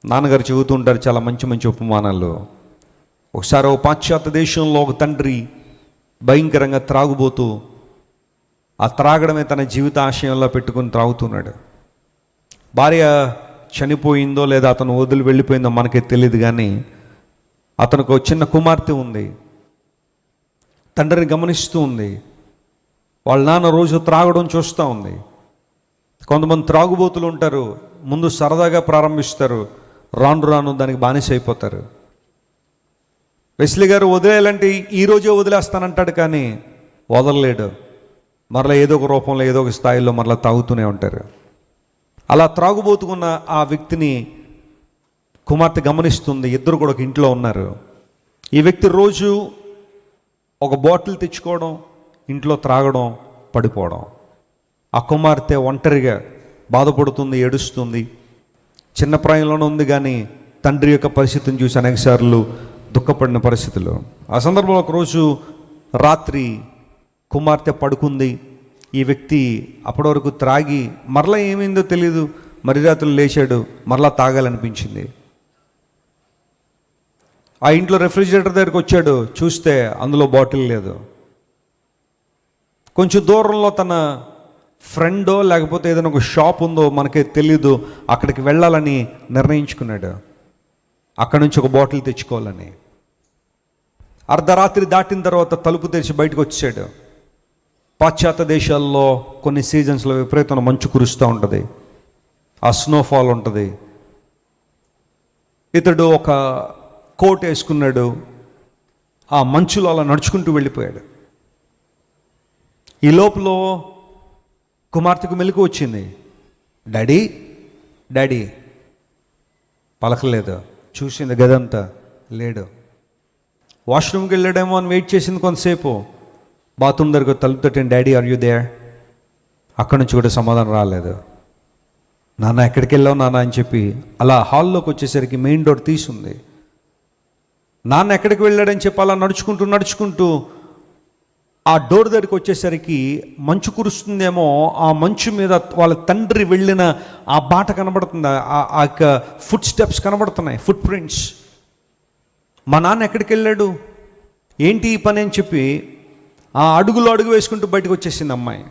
నాన్నగారు చెబుతూ ఉంటారు చాలా మంచి మంచి ఉపమానాలు. ఒకసారి ఓ పాశ్చాత్య దేశంలో ఒక తండ్రి భయంకరంగా త్రాగుబోతూ ఆ త్రాగడమే తన జీవిత ఆశయంలో పెట్టుకుని త్రాగుతున్నాడు. భార్య చనిపోయిందో లేదా అతను వదిలి వెళ్ళిపోయిందో మనకే తెలియదు, కానీ అతనికి ఒక చిన్న కుమార్తె ఉంది. తండ్రిని గమనిస్తూ ఉంది. వాళ్ళ నాన్న రోజు త్రాగడం చూస్తూ ఉంది. కొంతమంది త్రాగుబోతులు ఉంటారు, ముందు సరదాగా ప్రారంభిస్తారు, రాను రాను దానికి బానిస అయిపోతారు. వెస్లీ గారు వదిలేయాలంటే ఈరోజే వదిలేస్తానంటాడు, కానీ వదలలేడు. మరలా ఏదో ఒక రూపంలో ఏదో ఒక స్థాయిలో మరలా తాగుతూనే ఉంటారు. అలా త్రాగుబోతుకున్న ఆ వ్యక్తిని కుమార్తె గమనిస్తుంది. ఇద్దరు కూడా ఒక ఇంట్లో ఉన్నారు. ఈ వ్యక్తి రోజు ఒక బాటిల్ తెచ్చుకోవడం, ఇంట్లో త్రాగడం, పడిపోవడం. ఆ కుమార్తె ఒంటరిగా బాధపడుతుంది, ఏడుస్తుంది. చిన్న ప్రాయంలోనే ఉంది, కానీ తండ్రి యొక్క పరిస్థితిని చూసి అనేకసార్లు దుఃఖపడిన పరిస్థితులు. ఆ సందర్భంలో ఒకరోజు రాత్రి కుమార్తె పడుకుంది. ఈ వ్యక్తి అప్పటి వరకు త్రాగి మరలా ఏమైందో తెలియదు, మరి రాత్రులు లేచాడు, మరలా తాగాలనిపించింది. ఆ ఇంట్లో రెఫ్రిజిరేటర్ దగ్గరికి వచ్చాడు, చూస్తే అందులో బాటిల్ లేదు. కొంచెం దూరంలో తన ఫ్రెండో లేకపోతే ఏదైనా ఒక షాప్ ఉందో మనకే తెలీదు, అక్కడికి వెళ్ళాలని నిర్ణయించుకున్నాడు. అక్కడి నుంచి ఒక బాటిల్ తెచ్చుకోవాలని. అర్ధరాత్రి దాటిన తర్వాత తలుపు తెరిచి బయటకు వచ్చాడు. పాశ్చాత్య దేశాల్లో కొన్ని సీజన్స్లో విపరీతమైన మంచు కురుస్తూ ఉంటుంది, ఆ స్నోఫాల్ ఉంటుంది. ఇతడు ఒక కోట్ వేసుకున్నాడు, ఆ మంచులో అలా నడుచుకుంటూ వెళ్ళిపోయాడు. ఈ లోపల కుమార్తెకు మెలకు వచ్చింది. డాడీ డాడీ పలకలేదు. చూసింది గదంతా, లేడు. వాష్రూమ్కి వెళ్ళాడేమో అని వెయిట్ చేసింది కొంతసేపు. బాత్రూమ్ దగ్గర తలుపు తట్టిన, డాడీ ఆర్ యూ దేర్? అక్కడి నుంచి కూడా సమాధానం రాలేదు. నాన్న ఎక్కడికి వెళ్ళావు నాన్న అని చెప్పి అలా హాల్లోకి వచ్చేసరికి మెయిన్ డోర్ తీసుంది. నాన్న ఎక్కడికి వెళ్ళాడని చెప్పి అలా నడుచుకుంటూ ఆ డోర్ దగ్గరికి వచ్చేసరికి మంచు కురుస్తుందేమో, ఆ మంచు మీద వాళ్ళ తండ్రి వెళ్ళిన ఆ బాట కనబడుతుంది, ఆ యొక్క ఫుట్ స్టెప్స్ కనబడుతున్నాయి, ఫుట్ ప్రింట్స్. మా నాన్న ఎక్కడికి వెళ్ళాడు, ఏంటి ఈ పని అని చెప్పి ఆ అడుగు వేసుకుంటూ బయటకు వచ్చేసింది అమ్మాయి.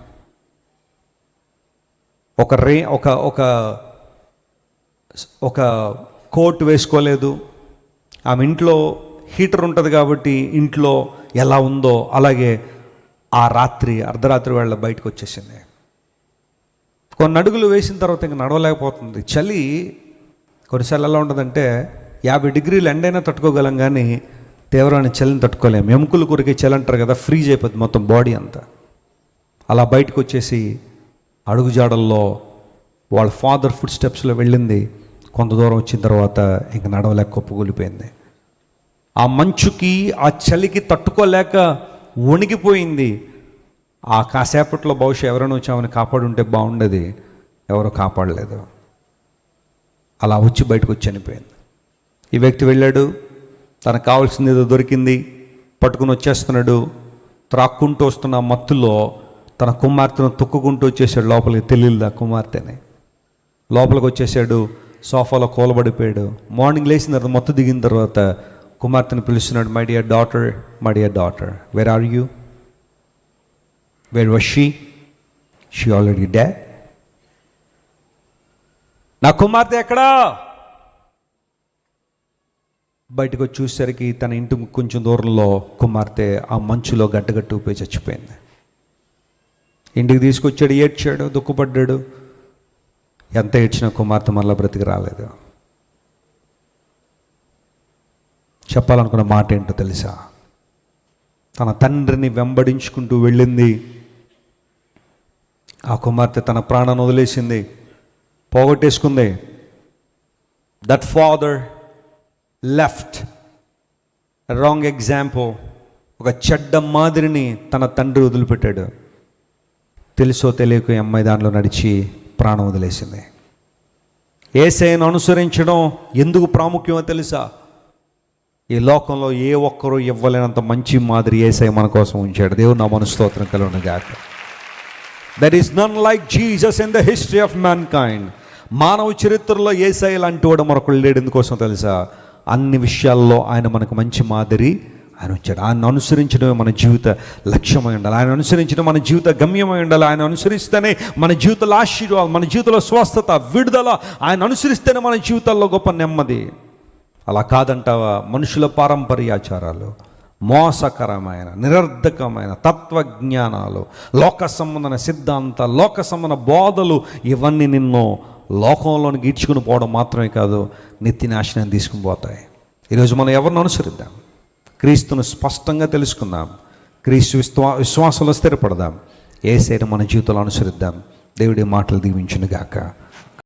ఒక కోట్ వేసుకోలేదు. ఆమె ఇంట్లో హీటర్ ఉంటుంది కాబట్టి ఇంట్లో ఎలా ఉందో అలాగే ఆ రాత్రి అర్ధరాత్రి వేళ బయటకు వచ్చేసింది. కొన్ని అడుగులు వేసిన తర్వాత ఇంక నడవలేకపోతుంది. చలి కొన్నిసార్లు ఎలా ఉంటుందంటే 50 డిగ్రీలు ఎండైనా తట్టుకోగలం, కానీ తీవ్రమైన చలిని తట్టుకోలేము. ఎముకలు కొరికే చలి అంటారు కదా, ఫ్రీజ్ అయిపోద్ది మొత్తం బాడీ అంతా. అలా బయటకు వచ్చేసి అడుగుజాడల్లో వాళ్ళ ఫాదర్ ఫుట్ స్టెప్స్లో వెళ్ళింది. కొంత దూరం వచ్చిన తర్వాత ఇంక నడవలేక కుప్పకూలిపోయింది. ఆ మంచుకి ఆ చలికి తట్టుకోలేక వణికిపోయింది. ఆ కాసేపట్లో బహుశా ఎవరైనా వచ్చామని కాపాడుంటే బాగుండేది, ఎవరో కాపాడలేదు. అలా వచ్చి బయటకు వచ్చి చనిపోయింది. ఈ వ్యక్తి వెళ్ళాడు, తనకు కావాల్సింది ఏదో దొరికింది, పట్టుకుని వచ్చేస్తున్నాడు. త్రాక్కుంటూ వస్తున్న మత్తులో తన కుమార్తెను తొక్కుకుంటూ వచ్చేసాడు. లోపలికి తెలియదు ఆ కుమార్తెని. లోపలికి వచ్చేసాడు, సోఫాలో కూలబడిపోయాడు. మార్నింగ్ లేచిన తర్వాత మత్తు దిగిన తర్వాత కుమార్తెను పిలుస్తున్నాడు, my dear daughter where are you, where was she already dead. నా కుమార్తె ఎక్కడా? బయటకు వచ్చి చూసేసరికి తన ఇంటి కొంచెం దూరంలో కుమార్తె ఆ మంచులో గడ్డగట్టుకుపోయి చచ్చిపోయింది. ఇంటికి తీసుకొచ్చాడు, ఏడ్చాడు, దుఃఖపడ్డాడు. ఎంత ఏడ్చినా కుమార్తె మళ్ళీ బ్రతికి రాలేదు. చెప్పాలనుకున్న మాట ఏంటో తెలుసా? తన తండ్రిని వెంబడించుకుంటూ వెళ్ళింది. ఆ కుమార్తె తన ప్రాణాన్ని వదిలేసింది, పోగొట్టేసుకుంది. That father left wrong example, ఒక చెడ్డ మాదిరిని తన తండ్రి వదిలిపెట్టాడు. తెలుసో తెలియక ఈ అమ్మాయి దానిలో నడిచి ప్రాణం వదిలేసింది. యేసయ్యను అనుసరించడం ఎందుకు ప్రాముఖ్యమో తెలుసా? ఈ లోకంలో ఏ ఒక్కరూ ఇవ్వలేనంత మంచి మాదిరి యేసయ్య మన కోసం ఉంచాడు. దేవుడు నా స్తోత్రం కలుగును గాక. There is none like Jesus in the history of mankind. మానవ చరిత్రలో యేసయ్య లాంటి వాడు మరొకడు లేడు. ఎందుకోసం తెలుసా? అన్ని విషయాల్లో ఆయన మనకు మంచి మాదిరి ఆయన వచ్చాడు. ఆయన అనుసరించడమే మన జీవిత లక్ష్యమై ఉండాలి. ఆయన అనుసరించడం మన జీవిత గమ్యమై ఉండాలి. ఆయన అనుసరిస్తేనే మన జీవితంలో ఆశీర్వాదం, మన జీవితంలో స్వస్థత, విడుదల. ఆయన అనుసరిస్తేనే మన జీవితాల్లో గొప్ప నెమ్మది. అలా కాదంటావా? మనుషుల పారంపర్యాచారాలు, మోసకరమైన నిరర్ధకమైన తత్వజ్ఞానాలు, లోక సంబంధమైన సిద్ధాంతాలు, లోక సంబంధ బోధలు, ఇవన్నీ నిన్ను లోకంలోనికి ఈడ్చుకుని పోవడం మాత్రమే కాదు, నిత్య నాశనం తీసుకుని పోతాయి. ఈరోజు మనం ఎవరిని అనుసరిద్దాం? క్రీస్తును స్పష్టంగా తెలుసుకుందాం. క్రీస్తు విశ్వాసంలో స్థిరపడదాం. యేసయ్యను మన జీవితంలో అనుసరిద్దాం. దేవుడి మాటలు దీవించును గాక.